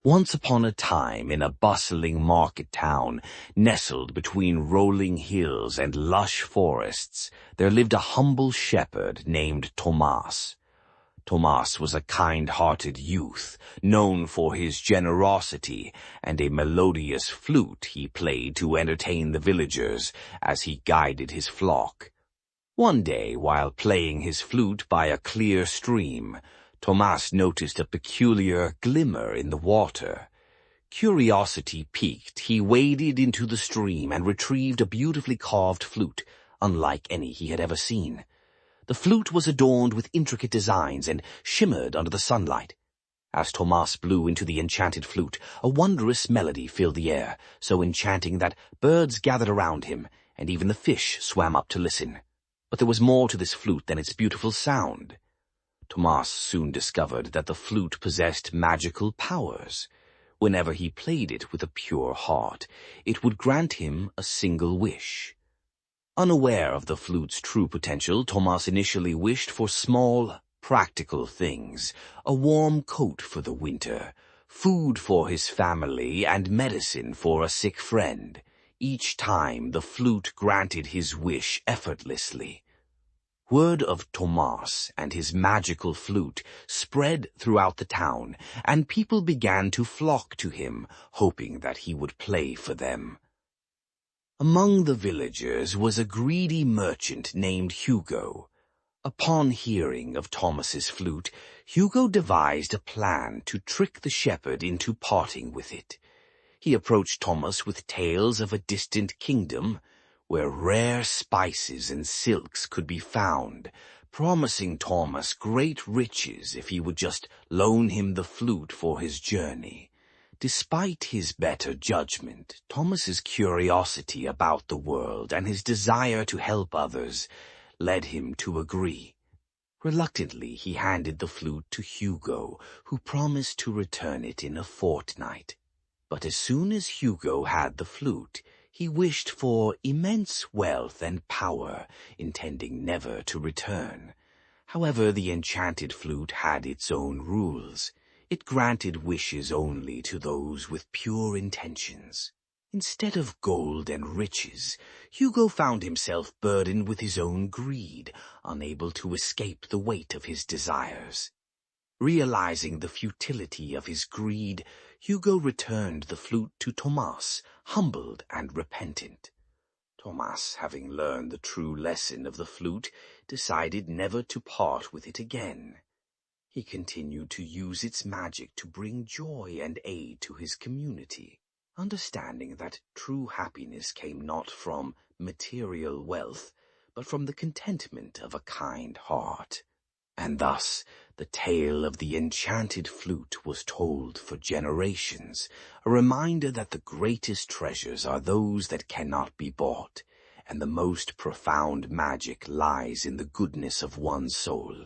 Once upon a time, in a bustling market town, nestled between rolling hills and lush forests, there lived a humble shepherd named Tomas. Tomas was a kind-hearted youth, known for his generosity and a melodious flute he played to entertain the villagers as he guided his flock. One day, while playing his flute by a clear stream, Tomas noticed a peculiar glimmer in the water. Curiosity piqued, he waded into the stream and retrieved a beautifully carved flute, unlike any he had ever seen. The flute was adorned with intricate designs and shimmered under the sunlight. As Tomas blew into the enchanted flute, a wondrous melody filled the air, so enchanting that birds gathered around him, and even the fish swam up to listen. But there was more to this flute than its beautiful sound. Tomas soon discovered that the flute possessed magical powers. Whenever he played it with a pure heart, it would grant him a single wish. Unaware of the flute's true potential, Tomas initially wished for small, practical things: a warm coat for the winter, food for his family, and medicine for a sick friend. Each time the flute granted his wish effortlessly. Word of Tomas and his magical flute spread throughout the town, and people began to flock to him, hoping that he would play for them. Among the villagers was a greedy merchant named Hugo. Upon hearing of Thomas's flute, Hugo devised a plan to trick the shepherd into parting with it. He approached Tomas with tales of a distant kingdom, where rare spices and silks could be found, promising Tomas great riches if he would just loan him the flute for his journey. Despite his better judgment, Tomas's curiosity about the world and his desire to help others led him to agree. Reluctantly, he handed the flute to Hugo, who promised to return it in a fortnight. But as soon as Hugo had the flute, he wished for immense wealth and power, intending never to return. However, the enchanted flute had its own rules. It granted wishes only to those with pure intentions. Instead of gold and riches, Hugo found himself burdened with his own greed, unable to escape the weight of his desires. Realizing the futility of his greed, Hugo returned the flute to Tomas, humbled and repentant. Tomas, having learned the true lesson of the flute, decided never to part with it again. He continued to use its magic to bring joy and aid to his community, understanding that true happiness came not from material wealth, but from the contentment of a kind heart. And thus, the tale of the enchanted flute was told for generations, a reminder that the greatest treasures are those that cannot be bought, and the most profound magic lies in the goodness of one's soul.